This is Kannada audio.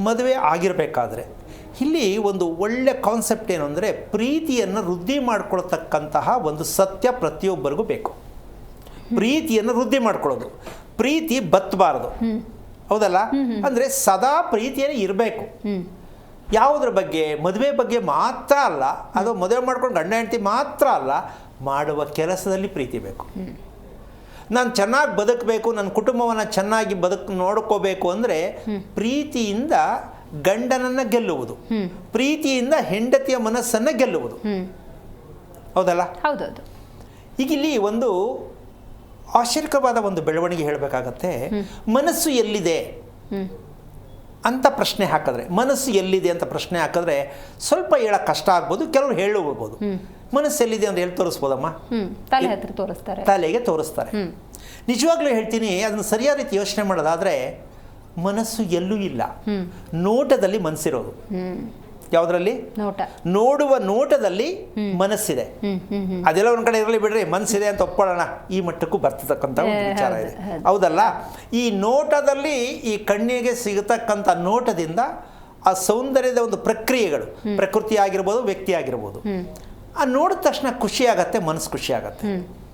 ಮದುವೆ ಆಗಿರಬೇಕಾದ್ರೆ ಇಲ್ಲಿ ಒಂದು ಒಳ್ಳೆ ಕಾನ್ಸೆಪ್ಟ್ ಏನು ಅಂದರೆ ಪ್ರೀತಿಯನ್ನು ವೃದ್ಧಿ ಮಾಡ್ಕೊಳ್ತಕ್ಕಂತಹ ಒಂದು ಸತ್ಯ ಪ್ರತಿಯೊಬ್ಬರಿಗೂ ಬೇಕು. ಪ್ರೀತಿಯನ್ನು ವೃದ್ಧಿ ಮಾಡ್ಕೊಳ್ಳೋದು, ಪ್ರೀತಿ ಬತ್ತಬಾರದು, ಹೌದಲ್ಲ? ಅಂದರೆ ಸದಾ ಪ್ರೀತಿಯೇ ಇರಬೇಕು. ಯಾವುದ್ರ ಬಗ್ಗೆ? ಮದುವೆ ಬಗ್ಗೆ ಮಾತ್ರ ಅಲ್ಲ, ಅದು ಮದುವೆ ಮಾಡ್ಕೊಂಡು ಗಂಡ ಹೆಂಡತಿ ಮಾತ್ರ ಅಲ್ಲ, ಮಾಡುವ ಕೆಲಸದಲ್ಲಿ ಪ್ರೀತಿ ಬೇಕು. ನಾನು ಚೆನ್ನಾಗಿ ಬದುಕಬೇಕು, ನನ್ನ ಕುಟುಂಬವನ್ನು ಚೆನ್ನಾಗಿ ನೋಡ್ಕೋಬೇಕು ಅಂದರೆ ಪ್ರೀತಿಯಿಂದ ಗಂಡನನ್ನು ಗೆಲ್ಲುವುದು, ಪ್ರೀತಿಯಿಂದ ಹೆಂಡತಿಯ ಮನಸ್ಸನ್ನು ಗೆಲ್ಲುವುದು, ಹೌದಲ್ಲ? ಹೌದೌದು. ಈಗ ಇಲ್ಲಿ ಒಂದು ಆಶ್ಚರ್ಯಕರವಾದ ಒಂದು ಬೆಳವಣಿಗೆ ಹೇಳಬೇಕಾಗತ್ತೆ. ಮನಸ್ಸು ಎಲ್ಲಿದೆ ಅಂತ ಪ್ರಶ್ನೆ ಹಾಕಿದ್ರೆ, ಮನಸ್ಸು ಎಲ್ಲಿದೆ ಅಂತ ಪ್ರಶ್ನೆ ಹಾಕಿದ್ರೆ ಸ್ವಲ್ಪ ಹೇಳಕ್ಕೆ ಕಷ್ಟ ಆಗ್ಬೋದು, ಕೆಲವರು ಹೇಳಬಹುದು. ಮನಸ್ಸು ಎಲ್ಲಿದೆ ಅಂತ ಹೇಳಿ ತೋರಿಸ್ಬೋದಮ್ಮ? ತಲೆ ಹತ್ರ ತೋರಿಸ್ತಾರೆ, ತಲೆಗೆ ತೋರಿಸ್ತಾರೆ. ನಿಜವಾಗ್ಲೂ ಹೇಳ್ತೀನಿ, ಅದನ್ನು ಸರಿಯಾದ ರೀತಿ ಯೋಚನೆ ಮಾಡೋದಾದ್ರೆ ಮನಸ್ಸು ಎಲ್ಲೂ ಇಲ್ಲ, ನೋಟದಲ್ಲಿ ಮನಸ್ಸಿರೋದು. ಯಾವುದರಲ್ಲಿ? ನೋಟ. ನೋಡುವ ನೋಟದಲ್ಲಿ ಮನಸ್ಸಿದೆ. ಅದೆಲ್ಲ ಒಂದ್ ಕಡೆ ಇರಲಿ ಬಿಡ್ರಿ, ಮನಸ್ಸಿದೆ ಅಂತ ಒಪ್ಕೊಳ್ಳೋಣ, ಈ ಮಟ್ಟಕ್ಕೂ ಬರ್ತಕ್ಕಂಥ ಒಂದು ವಿಚಾರ ಇದೆ, ಹೌದಲ್ಲ? ಈ ನೋಟದಲ್ಲಿ, ಈ ಕಣ್ಣಿಗೆ ಸಿಗತಕ್ಕಂಥ ನೋಟದಿಂದ ಆ ಸೌಂದರ್ಯದ ಒಂದು ಪ್ರಕ್ರಿಯೆಗಳು, ಪ್ರಕೃತಿ ಆಗಿರ್ಬೋದು, ವ್ಯಕ್ತಿ ಆಗಿರ್ಬೋದು, ಆ ನೋಡಿದ ತಕ್ಷಣ ಖುಷಿ ಆಗತ್ತೆ, ಮನಸ್ಸು ಖುಷಿ ಆಗತ್ತೆ.